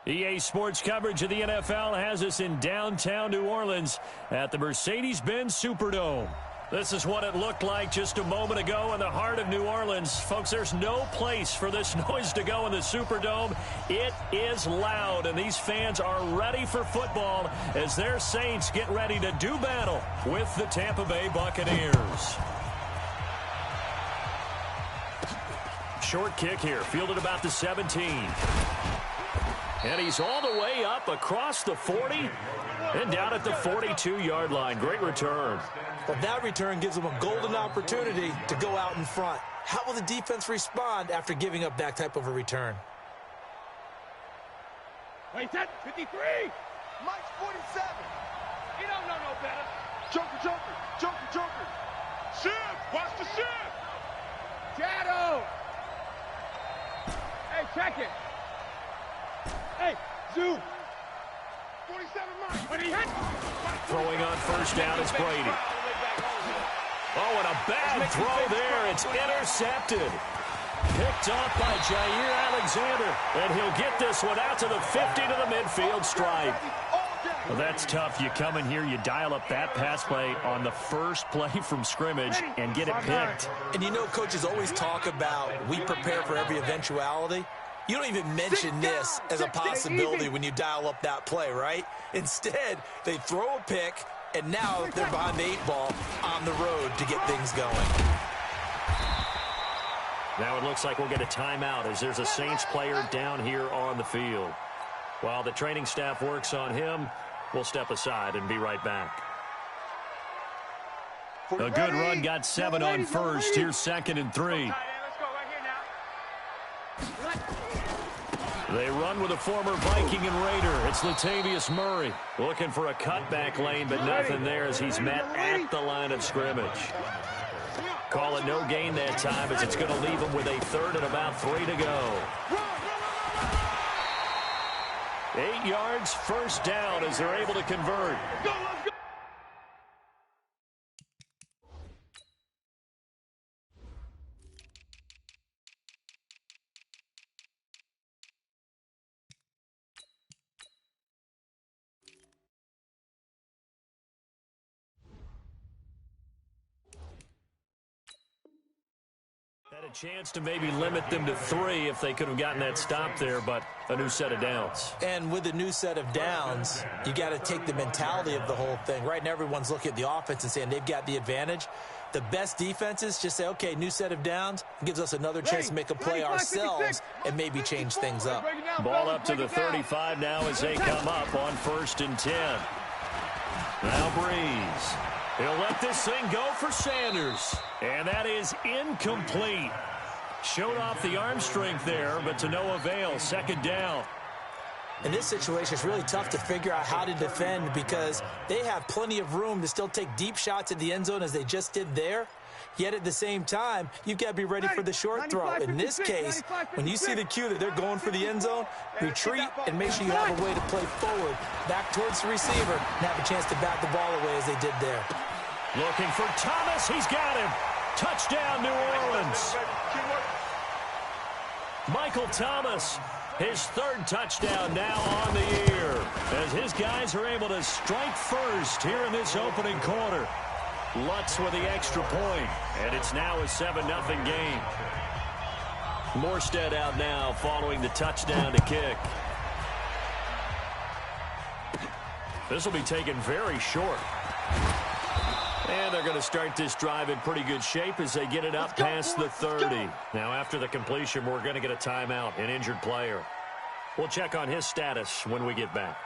EA Sports coverage of the NFL has us in downtown New Orleans at the Mercedes-Benz Superdome. This is what it looked like just a moment ago in the heart of New Orleans. Folks, there's no place for this noise to go in the Superdome. It is loud, and these fans are ready for football as their Saints get ready to do battle with the Tampa Bay Buccaneers. Short kick here, fielded about the 17. And he's all the way up across the 40 and down at the 42-yard line. Great return. Well, that return gives them a golden opportunity to go out in front. How will the defense respond after giving up that type of a return? Wait, that 53. Mike's 47. You don't know no better. Joker. Shift. Watch the shift. Shadow. Hey, check it. Hey, Zoo. 47 Mike. When he hit. Throwing on first down is Brady. Oh, and a bad throw there. It's intercepted. Picked off by Jair Alexander. And he'll get this one out to the 50 to the midfield stripe. Well, that's tough. You come in here, you dial up that pass play on the first play from scrimmage and get it picked. And you know, coaches always talk about we prepare for every eventuality. You don't even mention this as a possibility when you dial up that play, right? Instead, they throw a pick, and now they're behind the 8 ball on the road to get things going. Now it looks like we'll get a timeout as there's a Saints player down here on the field. While the training staff works on him, we'll step aside and be right back. A good run got 7 on first. Here's 2nd and 3. They run with a former Viking and Raider. It's Latavius Murray looking for a cutback lane, but nothing there as he's met at the line of scrimmage. Call it no gain that time as it's going to leave him with a 3rd and about 3 to go. 8 yards, first down as they're able to convert. Had a chance to maybe limit them to 3 if they could have gotten that stop there, but a new set of downs. And with a new set of downs, you got to take the mentality of the whole thing. Right now, everyone's looking at the offense and saying they've got the advantage. The best defenses just say, okay, new set of downs. It gives us another chance to make a play ourselves and maybe change things up. Ball up to the 35 now as they come up on 1st and 10. Now Breeze. He'll let this thing go for Sanders. And that is incomplete. Showed off the arm strength there, but to no avail. 2nd down. In this situation, it's really tough to figure out how to defend because they have plenty of room to still take deep shots at the end zone as they just did there. Yet at the same time, you've got to be ready for the short throw. In this case, when you see the cue that they're going for the end zone, retreat and make sure you have a way to play forward, back towards the receiver, and have a chance to bat the ball away as they did there. Looking for Thomas. He's got him. Touchdown, New Orleans. Michael Thomas, his 3rd touchdown now on the year as his guys are able to strike first here in this opening quarter. Lutz with the extra point, and it's now a 7-0 game. Morstead out now following the touchdown to kick. This will be taken very short. And they're going to start this drive in pretty good shape as they get it up past the 30. Now, after the completion, we're going to get a timeout, an injured player. We'll check on his status when we get back.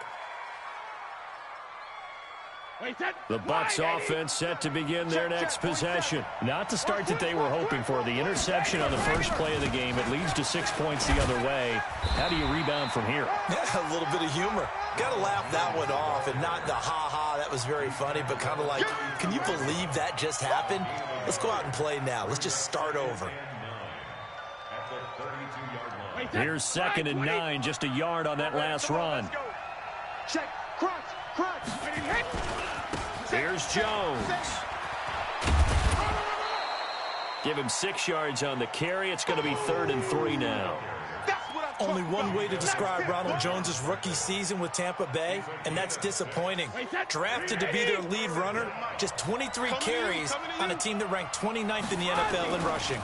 The Bucs offense set to begin their next possession. Not the start that they were hoping for. The interception on the first play of the game. It leads to 6 points the other way. How do you rebound from here? Yeah, a little bit of humor. Got to laugh that one off and not the ha-ha, that was very funny, but kind of like, can you believe that just happened? Let's go out and play now. Let's just start over. Here's 2nd and 9, just a yard on that last run. Check, crunch. Here's Jones. Give him 6 yards on the carry. It's going to be 3rd and 3 now. only one way to describe Ronald Jones' rookie season with Tampa Bay, and that's disappointing. Drafted to be their lead runner, just 23 carries on a team that ranked 29th in the NFL in rushing.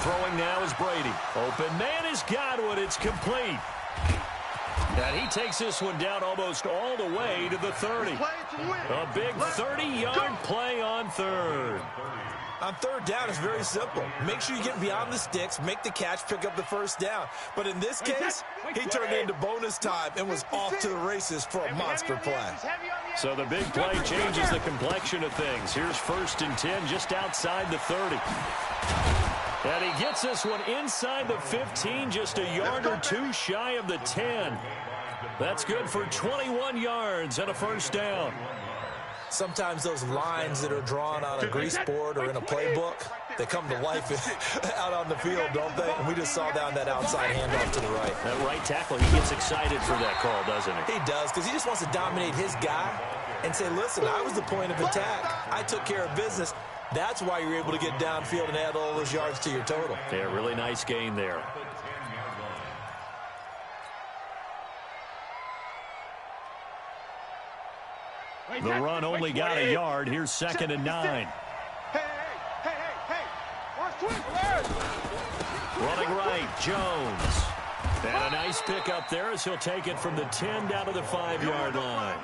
Throwing now is Brady. Open man is Godwin. It's complete. And he takes this one down almost all the way to the 30. A big 30-yard play on third. On third down, it's very simple. Make sure you get beyond the sticks, make the catch, pick up the first down. But in this case, he turned it into bonus time and was off to the races for a monster play. So the big play changes the complexion of things. Here's 1st and 10 just outside the 30. And he gets this one inside the 15, just a yard or two shy of the 10. That's good for 21 yards and a first down. Sometimes those lines that are drawn on a grease board or in a playbook, they come to life out on the field, don't they? And we just saw down that outside handoff to the right. That right tackle, he gets excited for that call, doesn't he? He does, because he just wants to dominate his guy and say, listen, I was the point of attack. I took care of business. That's why you're able to get downfield and add all those yards to your total. Yeah, really nice gain there. The run only got a yard. Here's 2nd and 9. Hey. Watch twist. Running right, Jones. And a nice pick up there as he'll take it from the 10 down to the 5-yard line.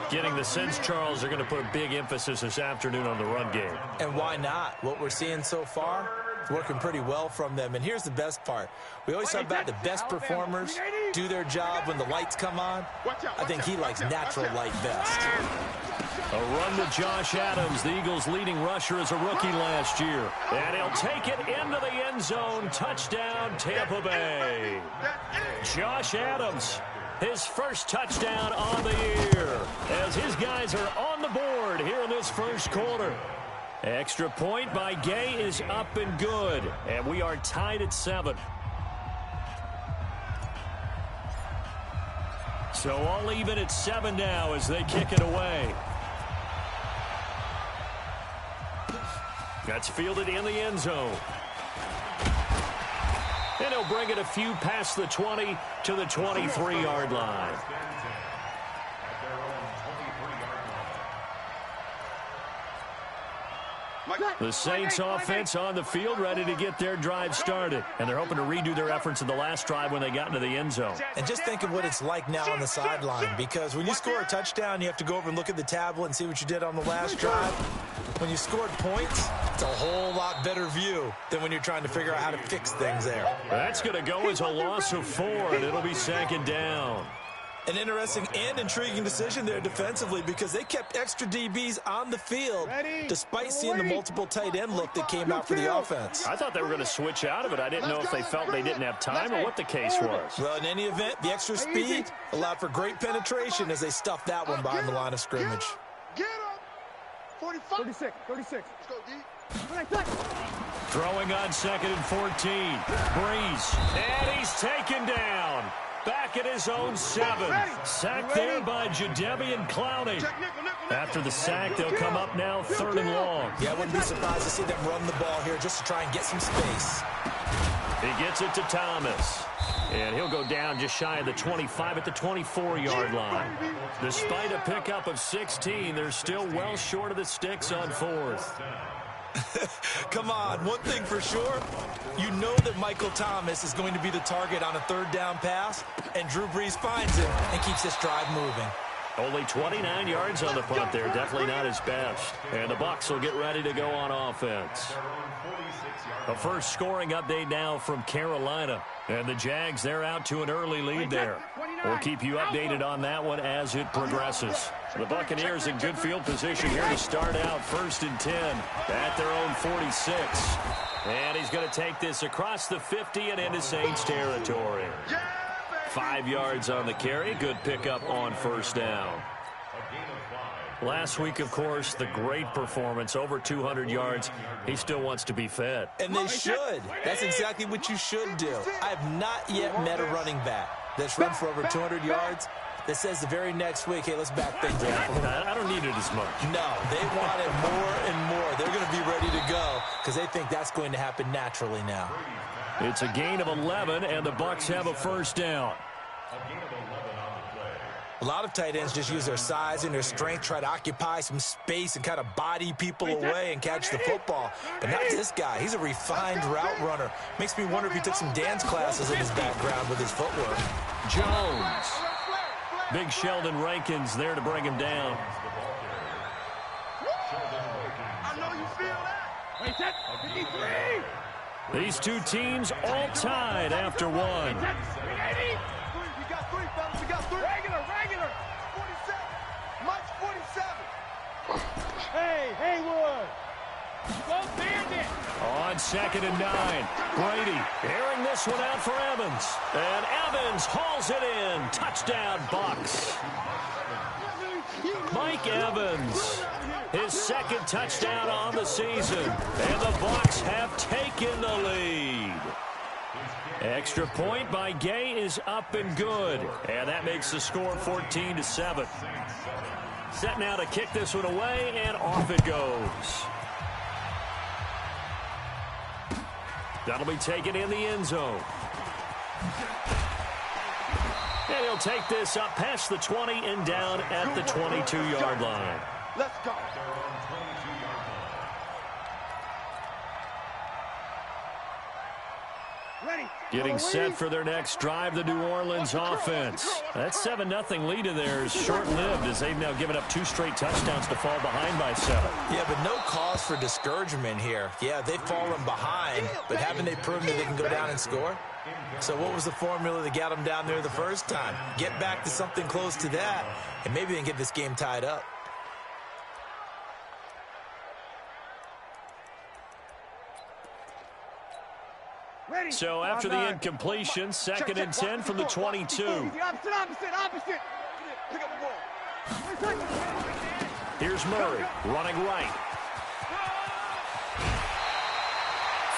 Getting the sense, Charles, they're going to put a big emphasis this afternoon on the run game. And why not? What we're seeing so far, it's working pretty well from them. And here's the best part. We always talk about the best performers do their job when the lights come on. I think he likes natural light best. A run to Josh Adams, the Eagles' leading rusher as a rookie last year. And he'll take it into the end zone. Touchdown, Tampa Bay. Josh Adams, his first touchdown on the year, as his guys are on the board here in this first quarter. Extra point by Gay is up and good, and we are tied at 7. So all even at 7 now as they kick it away. That's fielded in the end zone. And he'll bring it a few past the 20 to the 23-yard line. The Saints offense on the field, ready to get their drive started. And they're hoping to redo their efforts in the last drive when they got into the end zone. And just think of what it's like now on the sideline, because when you score a touchdown, you have to go over and look at the tablet and see what you did on the last drive. When you scored points, it's a whole lot better view than when you're trying to figure out how to fix things there. That's going to go as a loss of 4, and it'll be 2nd down. An interesting and intriguing decision there defensively, because they kept extra DBs on the field despite seeing the multiple tight end look that came out for the offense. I thought they were going to switch out of it. I didn't know if they felt they didn't have time or what the case was. Well, in any event, the extra speed allowed for great penetration as they stuffed that one behind the line of scrimmage. Get up. 45. 36. Let's go, D. Throwing on 2nd and 14. Breeze. And he's taken down. Back at his own 7. Sacked there by Jadeveon Clowney. After the sack, they'll come up now 3rd and long. Yeah, I wouldn't be surprised to see them run the ball here just to try and get some space. He gets it to Thomas. And he'll go down just shy of the 25 at the 24-yard line. Despite a pickup of 16, they're still well short of the sticks on 4th. Come on, one thing for sure, you know that Michael Thomas is going to be the target on a 3rd down pass, and Drew Brees finds him and keeps this drive moving. Only 29 yards on the punt there, definitely not his best. And the Bucs will get ready to go on offense. The first scoring update now from Carolina. And the Jags, they're out to an early lead there. We'll keep you updated on that one as it progresses. The Buccaneers in good field position here to start out 1st and 10 at their own 46. And he's going to take this across the 50 and into Saints territory. 5 yards on the carry. Good pickup on 1st down. Last week, of course, the great performance, over 200 yards. He still wants to be fed. And they should. That's exactly what you should do. I have not yet met a running back that's run for over 200 yards that says the very next week, hey, let's back things up. I don't need it as much. No, they want it more and more. They're going to be ready to go because they think that's going to happen naturally now. It's a gain of 11, and the Bucs have a first down. A lot of tight ends just use their size and their strength, try to occupy some space and kind of body people away and catch the football. But not this guy. He's a refined route runner. Makes me wonder if he took some dance classes in his background with his footwork. Jones. Big Sheldon Rankins there to bring him down. I know you feel that. Wait, that's 53. These two teams all tied after one. We got three, fellas. We got three. Regular. 47. Mike's 47. Hey, Haywood. Go Bandit. On 2nd and 9. Brady airing this one out for Evans. And Evans hauls it in. Touchdown, Bucs. Mike Evans, his second touchdown on the season. And the Bucs have taken the lead. Extra point by Gay is up and good. And that makes the score 14-7. Set now to kick this one away, and off it goes. That'll be taken in the end zone. And he'll take this up past the 20 and down at the 22-yard line. Let's go. Getting set for their next drive, the New Orleans offense. That 7-0 lead of theirs short-lived as they've now given up 2 straight touchdowns to fall behind by 7. Yeah, but no cause for discouragement here. Yeah, they've fallen behind, but haven't they proven that they can go down and score? So what was the formula that got them down there the first time? Get back to something close to that, and maybe they can get this game tied up. So after the incompletion, 2nd and 10 from the 22. Opposite. Pick up the ball. Here's Murray running right.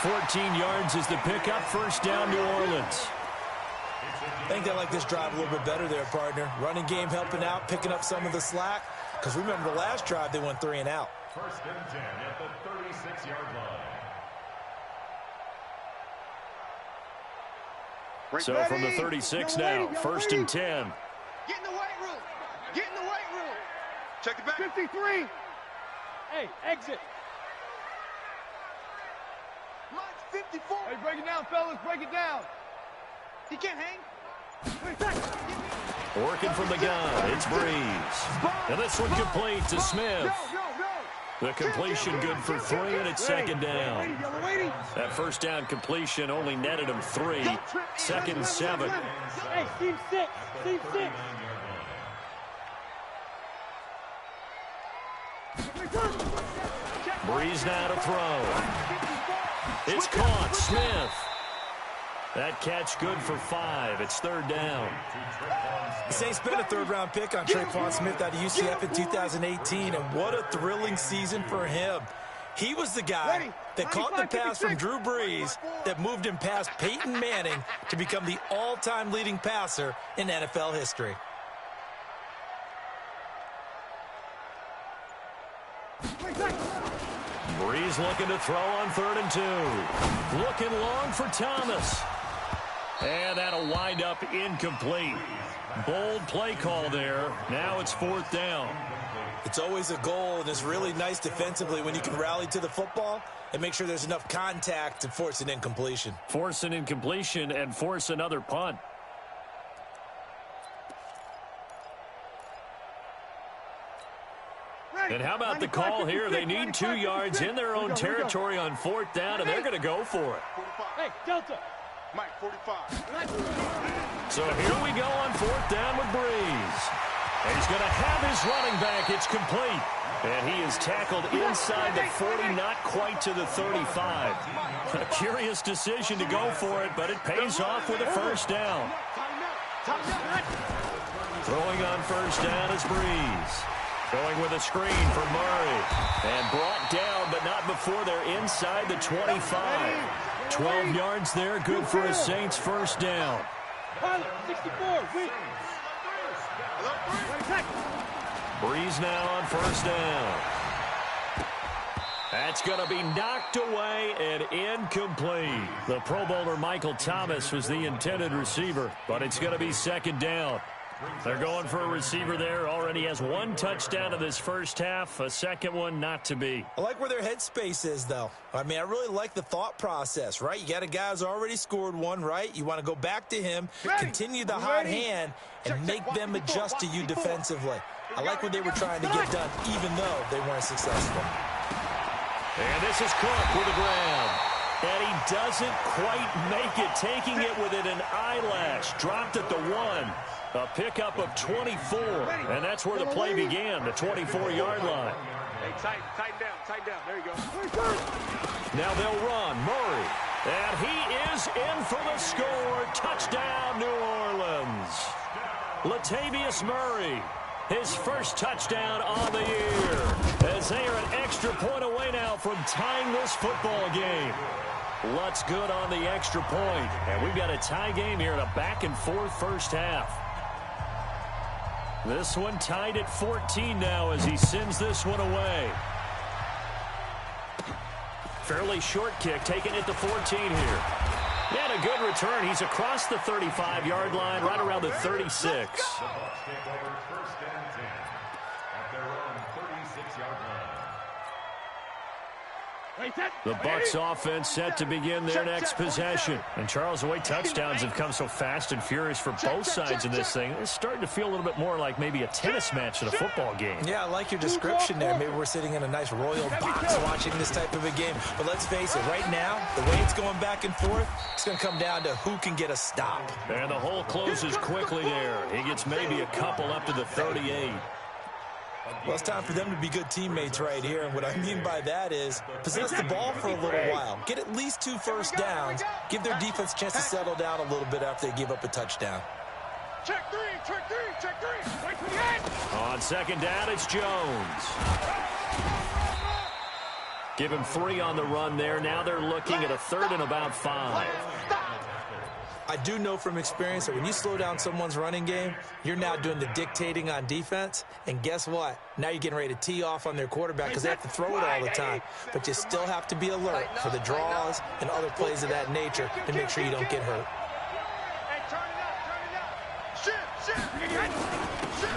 14 yards is the pickup. First down, New Orleans. I think they like this drive a little bit better there, partner. Running game helping out, picking up some of the slack. Because remember the last drive, they went 3 and out. 1st and 10 at the 36-yard line. So from the 36 now, 1st and 10. Get in the weight room. Get in the weight room. Check it back. 53. Hey, exit. Mike's 54. Hey, break it down, fellas. Break it down. He can't hang. Working from the gun, it's Breeze. And this one complete to Smith. The completion good for 3, and it's 2nd down. That first down completion only netted him 3. 2nd and 7. Hey, Steve 6. Steve 6. Breeze now to throw. It's caught. Smith. That catch good for 5. It's 3rd down. The Saints spent a 3rd-round pick on Tre'Quan Smith out of UCF in 2018, and what a thrilling season for him. He was the guy that caught the pass from Drew Brees that moved him past Peyton Manning to become the all-time leading passer in NFL history. Breeze looking to throw on 3rd and 2. Looking long for Thomas. And that'll wind up incomplete. Bold play call there. Now it's 4th down. It's always a goal, and it's really nice defensively when you can rally to the football and make sure there's enough contact to force an incompletion. Force an incompletion and force another punt. And how about the call here? They need 2 yards in their own territory on 4th down, and they're going to go for it. Hey, Delta. Mike, 45. So here we go on 4th down with Breeze. And he's going to have his running back. It's complete. And he is tackled inside the 40, not quite to the 35. A curious decision to go for it, but it pays off with a first down. Throwing on first down is Breeze. Going with a screen for Murray. And brought down, but not before they're inside the 25. 12 yards there, good for a Saints first down. 64, Breeze now on first down. That's going to be knocked away and incomplete. The Pro Bowler Michael Thomas was the intended receiver, but it's going to be second down. They're going for a receiver there. Already has one touchdown in this first half. A second one not to be. I like where their headspace is, though. I mean, I really like the thought process, right? You got a guy who's already scored one, right? You want to go back to him, continue the hot hand, and make them adjust to you defensively. I like what they were trying to get done, even though they weren't successful. And this is Cook with the grab. And he doesn't quite make it, taking it within an eyelash. Dropped at the 1. A pickup of 24, and that's where the play began, the 24-yard line. Hey, tighten down. There you go. Now they'll run. Murray, and he is in for the score. Touchdown, New Orleans. Latavius Murray, his first touchdown on the year, as they are an extra point away now from tying this football game. Lutz good on the extra point, and we've got a tie game here in a back-and-forth first half. This one tied at 14 now as he sends this one away. Fairly short kick, taking it to 14 here. And a good return. He's across the 35-yard line, right around the 36. The Bucs offense set to begin their next possession. And Charles, the way touchdowns have come so fast and furious for both sides of this thing, it's starting to feel a little bit more like maybe a tennis match than a football game. Yeah, I like your description there. Maybe we're sitting in a nice royal box watching this type of a game. But let's face it, right now, the way it's going back and forth, it's going to come down to who can get a stop. And the hole closes quickly there. He gets maybe a couple up to the 38. Well, it's time for them to be good teammates right here. And what I mean by that is possess the ball for a little while. Get at least 2 first downs. Give their defense a chance to settle down a little bit after they give up a touchdown. Check three. Wait for the end. On second down, it's Jones. Give him 3 on the run there. Now they're looking at a third and about 5. I do know from experience that when you slow down someone's running game, you're now doing the dictating on defense. And guess what? Now you're getting ready to tee off on their quarterback because they have to throw it all the time. But you still have to be alert for the draws and other plays of that nature to make sure you don't get hurt. Hey, turn it up. Shift.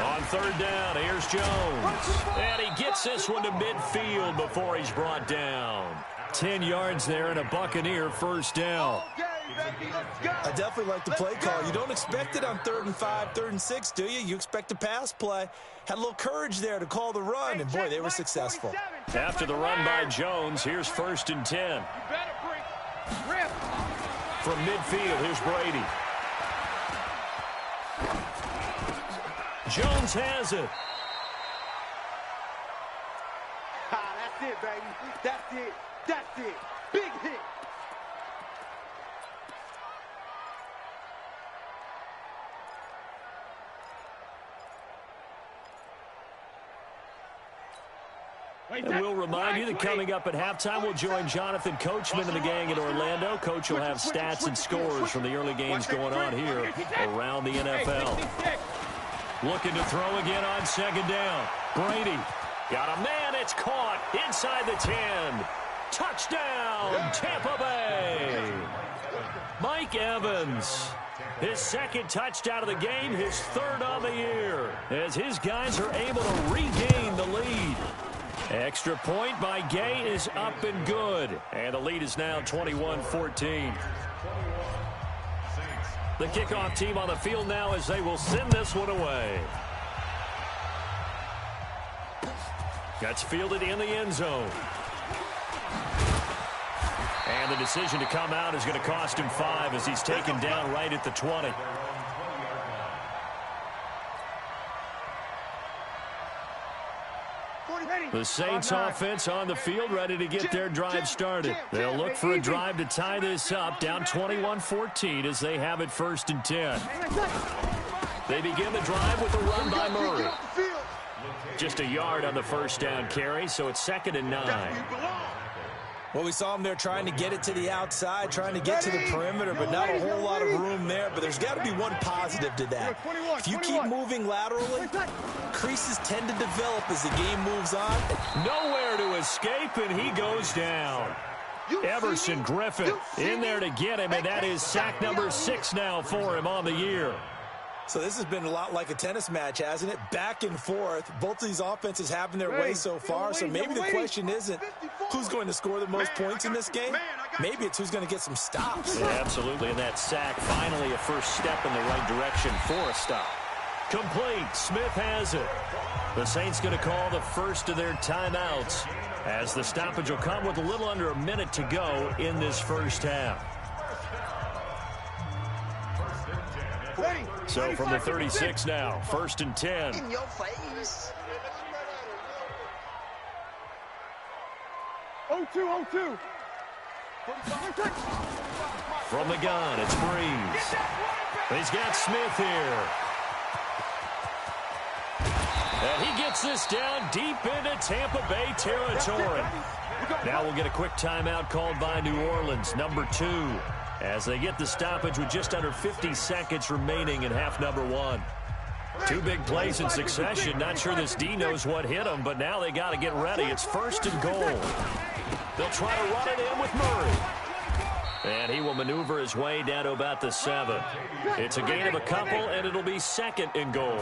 On third down, here's Jones. And he gets this one to midfield before he's brought down. 10 yards there and a Buccaneer first down. I definitely like the play call. You don't expect it on 3rd and 5, 3rd and 6, do you? You expect a pass play. Had a little courage there to call the run, and boy, they were successful. After the run by Jones, here's 1st and 10. From midfield, here's Brady. Jones has it. That's it, baby. That's it. Big hit. And we'll remind you that coming up at halftime, we'll join Jonathan Coachman and the gang in Orlando. Coach will have stats and scores from the early games going on here around the NFL. Looking to throw again on second down. Brady got a man. It's caught inside the 10. Touchdown, Tampa Bay. Mike Evans, his second touchdown of the game, his 3rd on the year, as his guys are able to regain the lead. Extra point by Gay is up and good. And the lead is now 21-14. The kickoff team on the field now as they will send this one away. That's fielded in the end zone. And the decision to come out is going to cost him 5 as he's taken down right at the 20. The Saints offense on the field ready to get their drive started. They'll look for a drive to tie this up, down 21-14 as they have it 1st and 10. They begin the drive with a run by Murray. Just a yard on the first down carry, so it's 2nd and 9. Well, we saw them there trying to get it to the outside, trying to get to the perimeter, but not a whole lot of room there. But there's got to be one positive to that. If you keep moving laterally, creases tend to develop as the game moves on. Nowhere to escape, and he goes down. Everson Griffin in there to get him, and that is sack number 6 now for him on the year. So this has been a lot like a tennis match, hasn't it? Back and forth. Both of these offenses having their way so far. So maybe the question isn't who's going to score the most points in this game. Maybe it's who's going to get some stops. Yeah, absolutely. And that sack, finally a first step in the right direction for a stop. Complete. Smith has it. The Saints going to call the first of their timeouts as the stoppage will come with a little under a minute to go in this first half. So from the 36 now, 1st and 10. In your face. 0-2. From the gun, it's Breeze. He's got Smith here. And he gets this down deep into Tampa Bay territory. Now we'll get a quick timeout called by New Orleans, number 2. As they get the stoppage with just under 50 seconds remaining in half number 1. 2 big plays in succession. Not sure this D knows what hit them, but now they got to get ready. It's 1st and goal. They'll try to run it in with Murray. And he will maneuver his way down to about the 7. It's a gain of a couple, and it'll be 2nd and goal.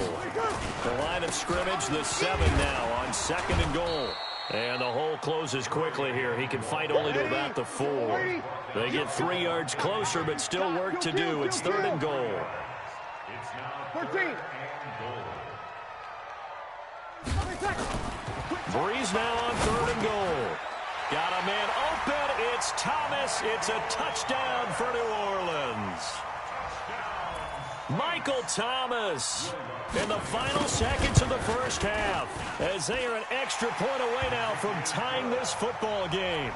The line of scrimmage, the 7 now on 2nd and goal. And the hole closes quickly here. He can fight only to about the 4. They get 3 yards closer, but still work to do. It's 3rd and goal. 14. Breeze now on 3rd and goal. Got a man open. It's Thomas. It's a touchdown for New Orleans. Michael Thomas in the final seconds of the first half as they are an extra point away now from tying this football game.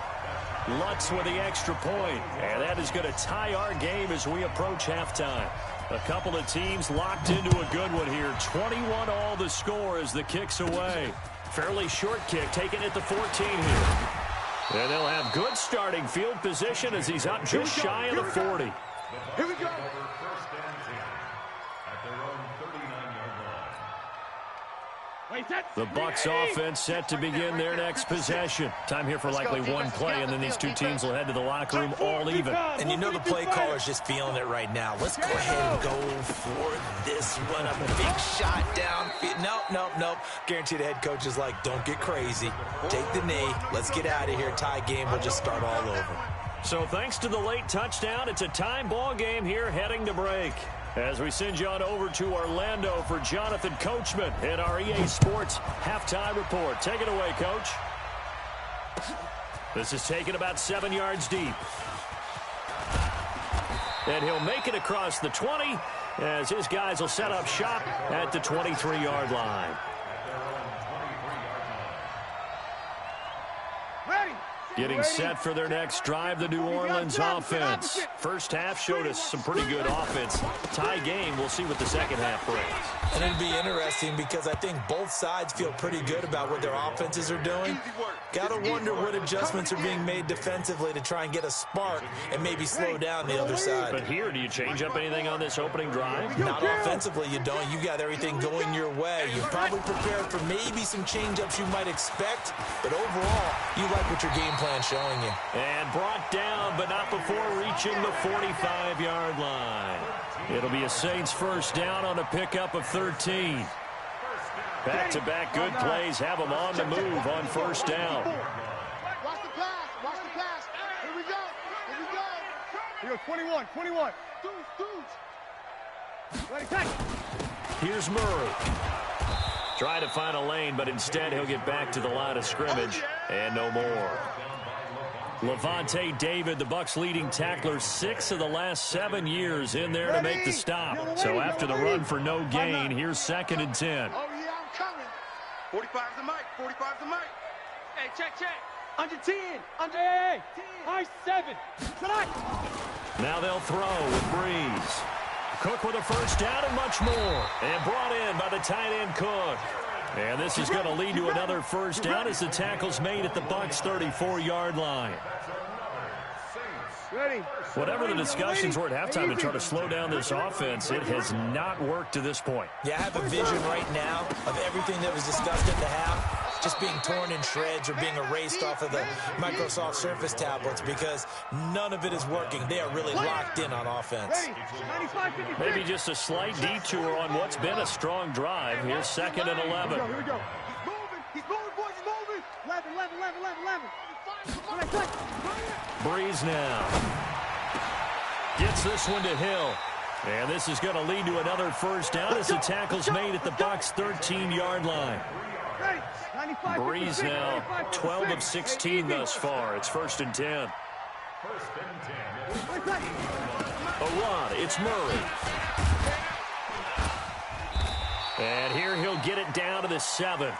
Lutz with the extra point, and that is going to tie our game as we approach halftime. A couple of teams locked into a good one here. 21 all the score as the kick's away. Fairly short kick taken at the 14 here. And they'll have good starting field position as he's up just shy of the 40. Here we go. The Bucs offense set to begin their next possession. Time here for likely one play, and then these two teams will head to the locker room all even. And you know the play caller's just feeling it right now. Let's go ahead and go for this one. A big shot down. Nope. Guarantee the head coach is like, don't get crazy. Take the knee. Let's get out of here. Tie game. We'll just start all over. So thanks to the late touchdown, it's a time ball game here heading to break. As we send you on over to Orlando for Jonathan Coachman in our EA Sports Halftime Report. Take it away, Coach. This is taken about 7 yards deep. And he'll make it across the 20 as his guys will set up shop at the 23-yard line. Getting set for their next drive, the New Orleans offense. First half showed us some pretty good offense. Tie game, we'll see what the second half brings. And it'll be interesting because I think both sides feel pretty good about what their offenses are doing. Got to wonder what adjustments are being made defensively to try and get a spark and maybe slow down the other side. But here, do you change up anything on this opening drive? Not offensively, you don't. You got everything going your way. You're probably prepared for maybe some change-ups you might expect, but overall, you like what your game plan's showing you. And brought down, but not before reaching the 45-yard line. It'll be a Saints first down on a pickup of 13. Back-to-back good plays have them on the move on first down. Watch the pass. Here we go. Here go, 21. Ready, catch. Here's Murray. Trying to find a lane, but instead he'll get back to the line of scrimmage and no more. Levante David, the Bucs leading tackler, 6 of the last 7 years in there to make the stop. So after the run for no gain, here's 2nd and 10. Oh, yeah, I'm coming. 45's the mic. Hey, check. Under 10. Under 10. High 7. Now they'll throw with Breeze. Cook with a first down and much more. And brought in by the tight end Cook. And this is going to lead to another first down as the tackle's made at the Bucs' 34-yard line. Whatever the discussions were at halftime to try to slow down this offense, it has not worked to this point. Yeah, I have a vision right now of everything that was discussed at the half. just being torn in shreds or being erased off of the Microsoft Surface tablets because none of it is working. They are really locked in on offense. Maybe just a slight detour on what's been a strong drive. Here's 2nd and 11. Here we go. He's moving, boys, he's moving. 11. Breeze now. Gets this one to Hill. And this is going to lead to another first down as the tackle's made at the Bucs' 13-yard line. Breeze now 12 of 16 thus far. It's 1st and 10. A run. It's Murray. And here he'll get it down to the 7.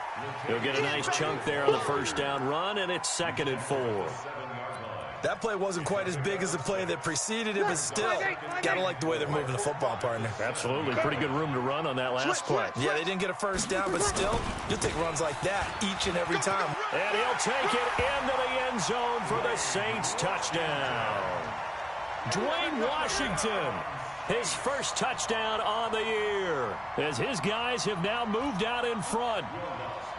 He'll get a nice chunk there on the first down run, and it's 2nd and 4. That play wasn't quite as big as the play that preceded it, but still, gotta like the way they're moving the football, partner. Absolutely. Pretty good room to run on that last play. Yeah, they didn't get a first down, but still, you'll take runs like that each and every time. And he'll take it into the end zone for the Saints touchdown. Dwayne Washington, his first touchdown on the year, as his guys have now moved out in front.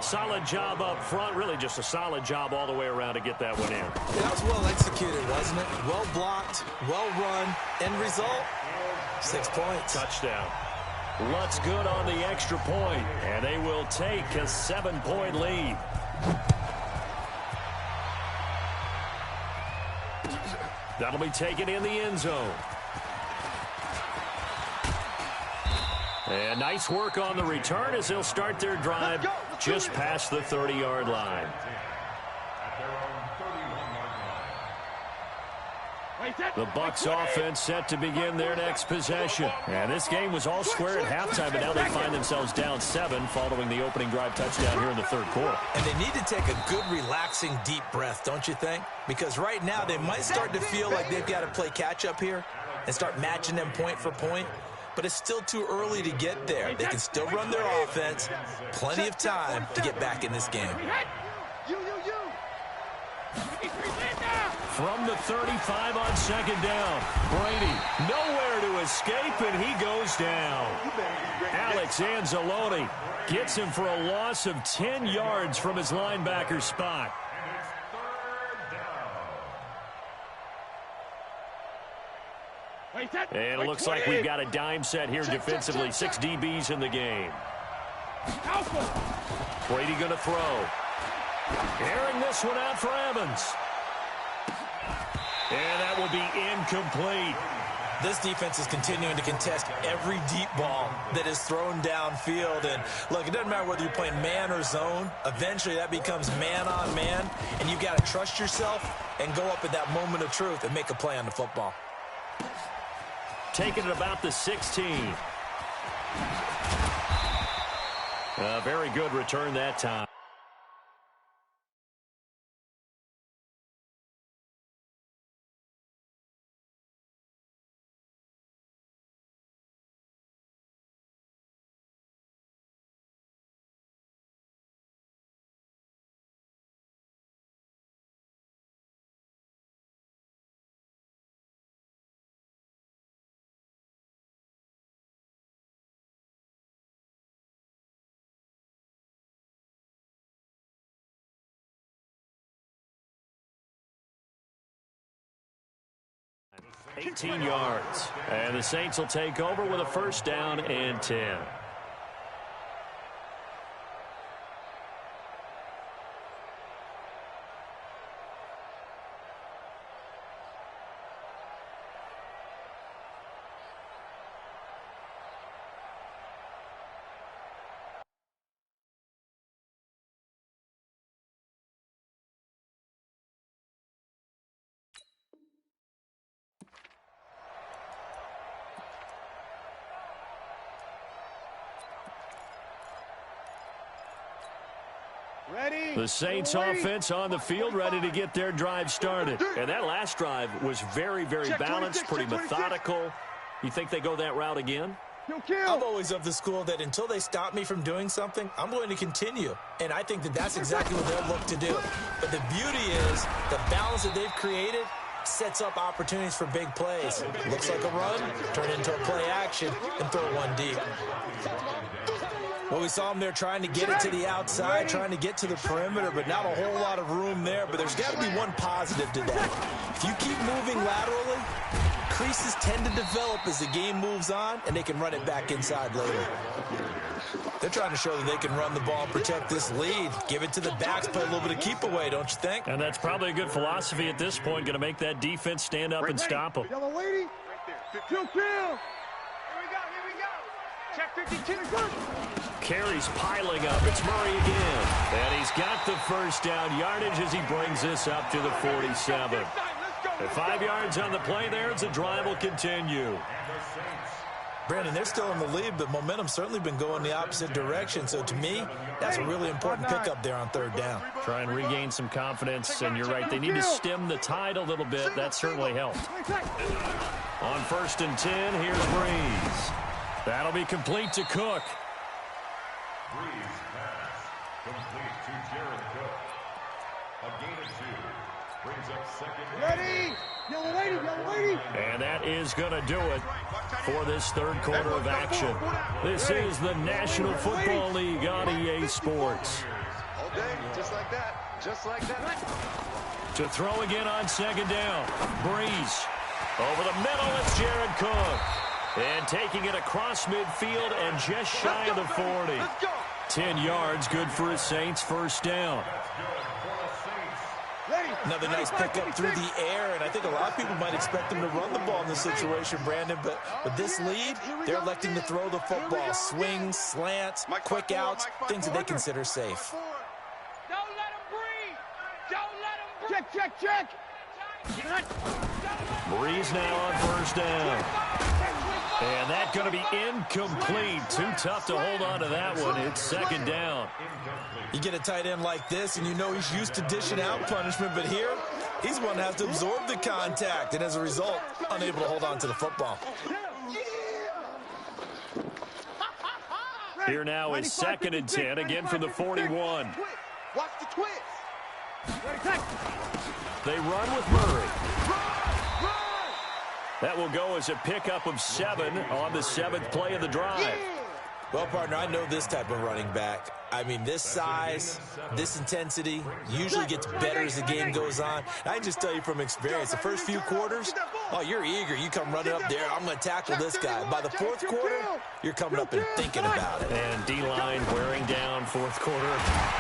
Solid job up front, really just a solid job all the way around to get that one in. Yeah, that was well executed, wasn't it? Well blocked, well run. End result, 6 points. Touchdown. Lutz good on the extra point, and they will take a 7-point lead. That'll be taken in the end zone. And nice work on the return as they'll start their drive just past the 30-yard line. The Bucs offense set to begin their next possession. And this game was all square at halftime, but now they find themselves down 7 following the opening drive touchdown here in the 3rd quarter. And they need to take a good, relaxing, deep breath, don't you think? Because right now they might start to feel like they've got to play catch-up here and start matching them point for point. But it's still too early to get there. They can still run their offense. Plenty of time to get back in this game. From the 35 on 2nd down. Brady nowhere to escape, and he goes down. Alex Anzalone gets him for a loss of 10 yards from his linebacker spot. And it looks like we've got a dime set here defensively. 6 DBs in the game. Brady going to throw. Airing this one out for Evans. And that will be incomplete. This defense is continuing to contest every deep ball that is thrown downfield. And, look, it doesn't matter whether you're playing man or zone. Eventually, that becomes man-on-man. And you've got to trust yourself and go up at that moment of truth and make a play on the football. Taking it about the 16. A very good return that time. $18 yards. And the Saints will take over with a first down and 10. The Saints offense on the field ready to get their drive started. And that last drive was very, very balanced, pretty methodical. You think they go that route again? I'm always of the school that until they stop me from doing something, I'm going to continue. And I think that that's exactly what they'll look to do. But the beauty is the balance that they've created sets up opportunities for big plays. Looks like a run, turn into a play action, and throw one deep. Well, we saw him there trying to get it to the outside, trying to get to the perimeter, but not a whole lot of room there. But there's got to be one positive to that. If you keep moving laterally, creases tend to develop as the game moves on, and they can run it back inside later. They're trying to show that they can run the ball and protect this lead. Give it to the backs, play a little bit of keep away, don't you think? And that's probably a good philosophy at this point, going to make that defense stand up and stop them. Yellow lady. Kill. Here we go. Check 52. Carries piling up. It's Murray again. And he's got the first down yardage as he brings this up to the 47. At 5 yards on the play there, as the drive will continue. Brandon, they're still in the lead, but momentum's certainly been going the opposite direction. So to me, that's a really important pickup there on third down. Try and regain some confidence, and you're right. They need to stem the tide a little bit. That certainly helped. On 1st and 10, here's Breeze. That'll be complete to Cook. Breeze pass. Complete to Jared Cook. A gain of 2. Brings up second. Ready. Yellow lady. And that is going to do it for this third quarter of action. This is the National Football League on EA Sports. All day, just like that. Just like that. To throw again on 2nd down. Breeze. Over the middle, it's Jared Cook. And taking it across midfield and just shy of the 40. 10 yards, good for his Saints first down. Another nice pickup through the air, and I think a lot of people might expect them to run the ball in this situation, Brandon, but with this lead, they're electing to throw the football. Swings, slants, quick outs, things that they consider safe. Don't let him breathe. Don't let him breathe. Check. Breeze now on 1st down. And that's going to be incomplete. Too tough to hold on to that one. It's 2nd down. You get a tight end like this, and you know he's used to dishing out punishment, but here, he's one that has to absorb the contact, and as a result, unable to hold on to the football. Here now is 2nd and 10, again from the 41. Watch the twist. They run with Murray. That will go as a pickup of 7 on the 7th play of the drive. Well, partner, I know this type of running back. I mean, this size, this intensity usually gets better as the game goes on. I can just tell you from experience, the first few quarters, oh, you're eager. You come running up there, I'm going to tackle this guy. By the 4th quarter, you're coming up and thinking about it. And D-line wearing down 4th quarter.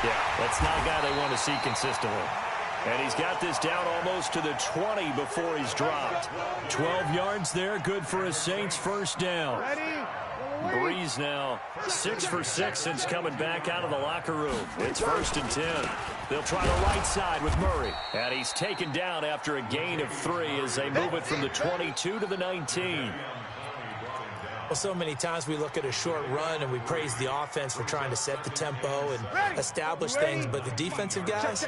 Yeah, that's not a guy they want to see consistently. And he's got this down almost to the 20 before he's dropped. 12 yards there, good for a Saints first down. Breeze now 6 for 6 since coming back out of the locker room. It's 1st and 10. They'll try the right side with Murray. And he's taken down after a gain of 3 as they move it from the 22 to the 19. Well, so many times we look at a short run and we praise the offense for trying to set the tempo and establish things, but the defensive guys,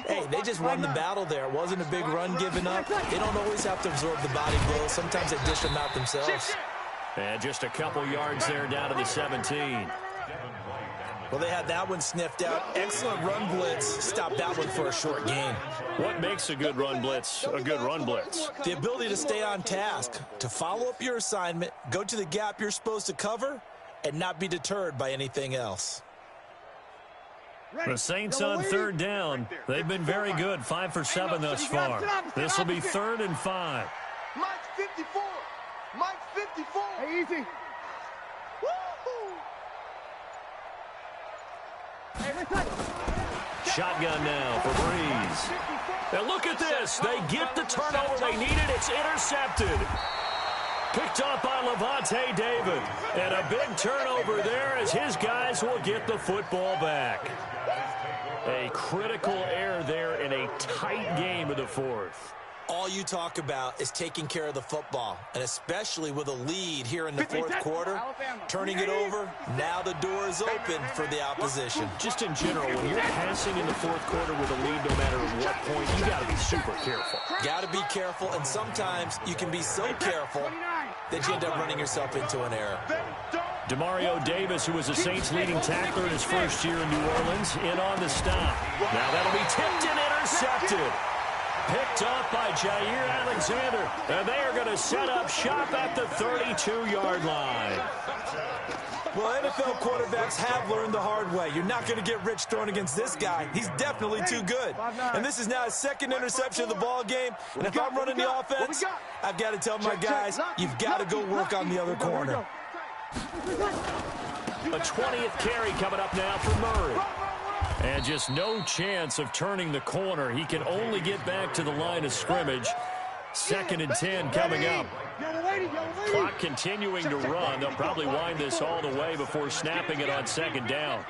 hey, they just won the battle there. It wasn't a big run given up. They don't always have to absorb the body blows. Sometimes they dish them out themselves. And just a couple yards there down to the 17. Well, they had that one sniffed out. Excellent run blitz. Stopped that one for a short gain. What makes a good run blitz a good run blitz? The ability to stay on task, to follow up your assignment, go to the gap you're supposed to cover, and not be deterred by anything else. The Saints on 3rd down. They've been very good, 5 for 7 thus far. This will be 3rd and 5. Mike's 54. Mike's 54. Hey, easy. Shotgun now for Breeze. Now look at this. They get the turnover they needed. It's intercepted. Picked up by Levante David. And a big turnover there as his guys will get the football back. A critical error there in a tight game of the 4th. All you talk about is taking care of the football, and especially with a lead here in the 4th quarter, turning it over, now the door is open for the opposition. Just in general, when you're passing in the 4th quarter with a lead, no matter what point, you got to be super careful. Got to be careful, and sometimes you can be so careful that you end up running yourself into an error. Demario Davis, who was the Saints' leading tackler in his first year in New Orleans, in on the stop. Now that'll be tipped and intercepted. picked off by Jair Alexander. And they are going to set up shop at the 32-yard line. Well, NFL quarterbacks have learned the hard way. You're not going to get rich throwing against this guy. He's definitely too good. And this is now his second interception of the ball game. And if I'm running the offense, I've got to tell my guys, you've got to go work on the other corner. A 20th carry coming up now for Murray. And just no chance of turning the corner. He can only get back to the line of scrimmage. 2nd and 10 coming up. Clock continuing to run. They'll probably wind this all the way before snapping it on 2nd down.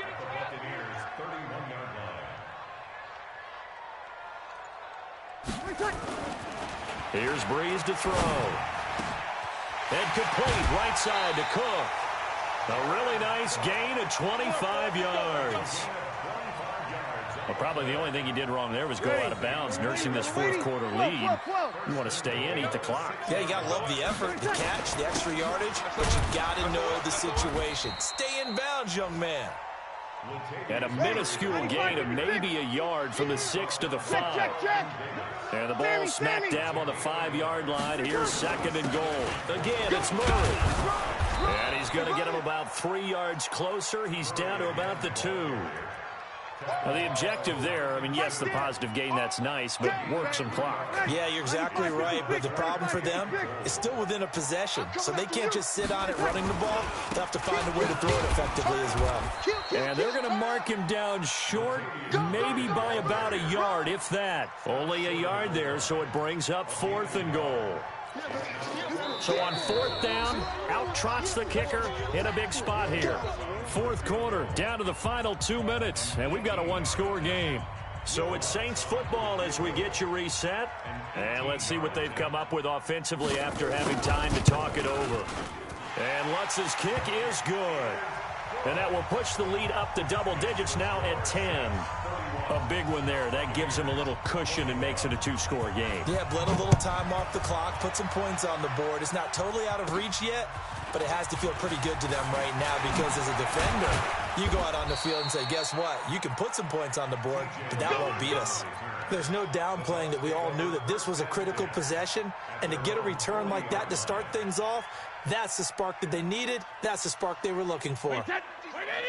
Here's Breeze to throw. And complete right side to Cook. A really nice gain of 25 yards. Well, probably the only thing he did wrong there was go out of bounds, nursing this fourth quarter lead. You want to stay in, eat the clock. Yeah, you got to love the effort, the catch, the extra yardage, but you got to know the situation. Stay in bounds, young man. And a minuscule gain of maybe a yard from the 6 to the 5. And the ball smack dab on the 5-yard line. Here's 2nd and goal. Again, it's Murray. And he's going to get him about 3 yards closer. He's down to about the 2. Now, the objective there, I mean, yes, the positive gain, that's nice, but work some clock. Yeah, you're exactly right, but the problem for them is still within a possession, so they can't just sit on it running the ball. They'll have to find a way to throw it effectively as well. And they're going to mark him down short, maybe by about a yard, if that. Only a yard there, so it brings up 4th and goal. So on 4th down, out trots the kicker in a big spot here. 4th quarter, down to the final 2 minutes, and we've got a 1-score game. So it's Saints football as we get you reset. And let's see what they've come up with offensively after having time to talk it over. And Lutz's kick is good. And that will push the lead up to double digits now at 10. A big one there. That gives him a little cushion and makes it a 2-score game. Yeah, bled a little time off the clock, put some points on the board. It's not totally out of reach yet, but it has to feel pretty good to them right now because as a defender, you go out on the field and say, guess what? You can put some points on the board, but that won't beat us. There's no downplaying that we all knew that this was a critical possession, and to get a return like that to start things off, that's the spark that they needed. That's the spark they were looking for.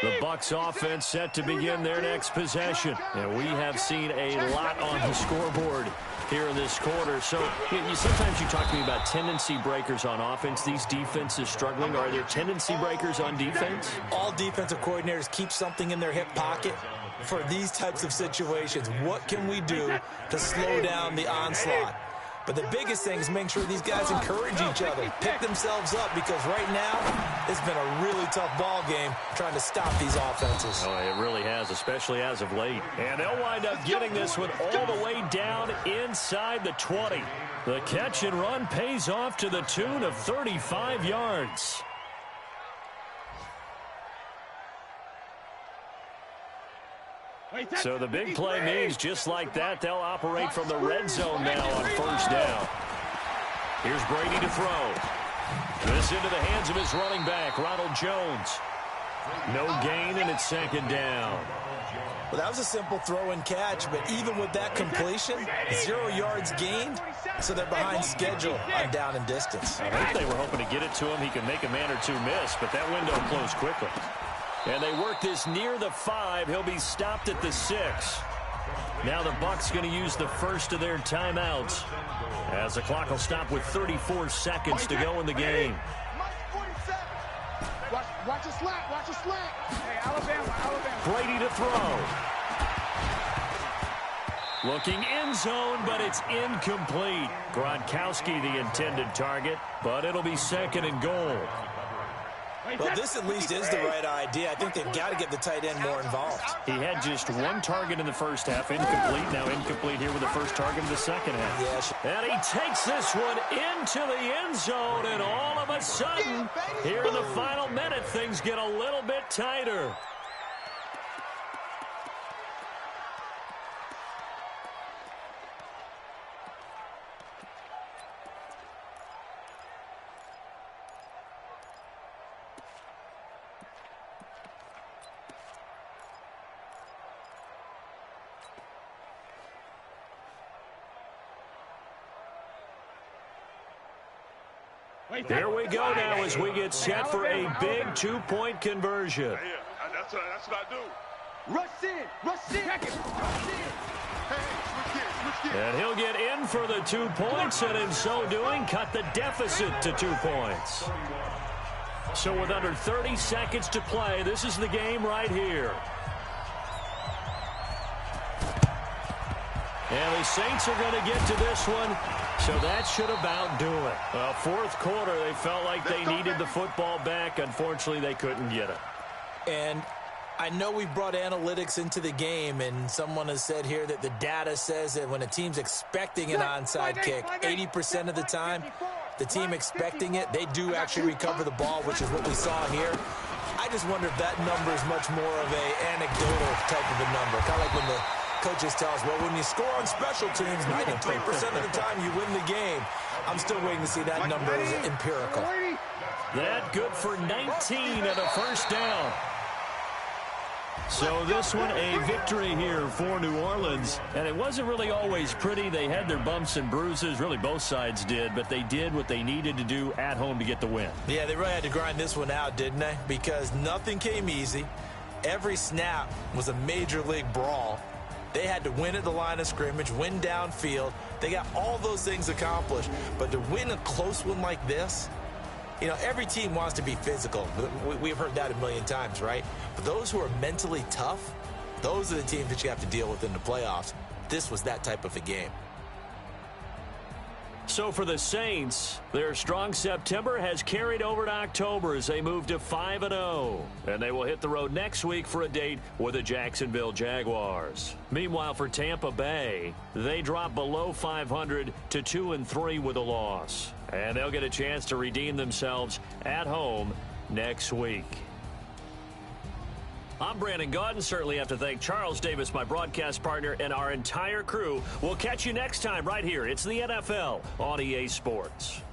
The Bucs offense set to begin their next possession. And we have seen a lot on the scoreboard here in this quarter. So sometimes you talk to me about tendency breakers on offense. These defenses struggling. Are there tendency breakers on defense? All defensive coordinators keep something in their hip pocket for these types of situations. What can we do to slow down the onslaught? But the biggest thing is making sure these guys encourage each other, pick themselves up, because right now it's been a really tough ball game trying to stop these offenses. Oh, it really has, especially as of late. And they'll wind up getting this one all the way down inside the 20. The catch and run pays off to the tune of 35 yards. So the big play means just like that, they'll operate from the red zone now on 1st down. Here's Brady to throw. This into the hands of his running back, Ronald Jones. No gain, and it's 2nd down. Well, that was a simple throw and catch, but even with that completion, 0 yards gained, so they're behind schedule on down and distance. I think they were hoping to get it to him. He could make a man or two miss, but that window closed quickly. And they work this near the 5. He'll be stopped at the 6. Now the Bucs going to use the first of their timeouts, as the clock will stop with 34 seconds to go in the game. Watch a slant. Watch a slant. Hey, Alabama. Brady to throw. Looking end zone, but it's incomplete. Gronkowski the intended target, but it'll be 2nd and goal. Well, this at least is the right idea. I think they've got to get the tight end more involved. He had just 1 target in the first half, incomplete. Now incomplete here with the first target in the second half. Yes. And he takes this one into the end zone, and all of a sudden, here in the final minute, things get a little bit tighter. Here we go now as we get set for a big 2-point conversion. That's what I do. Rush in. Rush in. Rush in. And he'll get in for the 2 points, and in so doing, cut the deficit to 2 points. So with under 30 seconds to play, this is the game right here. And the Saints are going to get to this one, so that should about do it. Well, fourth quarter, they felt like they needed the football back. Unfortunately, they couldn't get it. And I know we brought analytics into the game, and someone has said here that the data says that when a team's expecting an onside kick, 80% of the time, the team expecting it, they do actually recover the ball, which is what we saw here. I just wonder if that number is much more of an anecdotal type of a number, kind of like when the coaches tell us, well, when you score on special teams, 93% of the time you win the game. I'm still waiting to see that number is empirical. That good for 19 and a first down. So this one a victory here for New Orleans. And it wasn't really always pretty. They had their bumps and bruises. Really both sides did. But they did what they needed to do at home to get the win. Yeah, they really had to grind this one out, didn't they? Because nothing came easy. Every snap was a major league brawl. They had to win at the line of scrimmage, win downfield. They got all those things accomplished. But to win a close one like this, you know, every team wants to be physical. We've heard that a million times, right? But those who are mentally tough, those are the teams that you have to deal with in the playoffs. This was that type of a game. So for the Saints, their strong September has carried over to October as they move to 5-0. And they will hit the road next week for a date with the Jacksonville Jaguars. Meanwhile, for Tampa Bay, they drop below 500 to 2-3 with a loss. And they'll get a chance to redeem themselves at home next week. I'm Brandon Gaudin. Certainly have to thank Charles Davis, my broadcast partner, and our entire crew. We'll catch you next time right here. It's the NFL on EA Sports.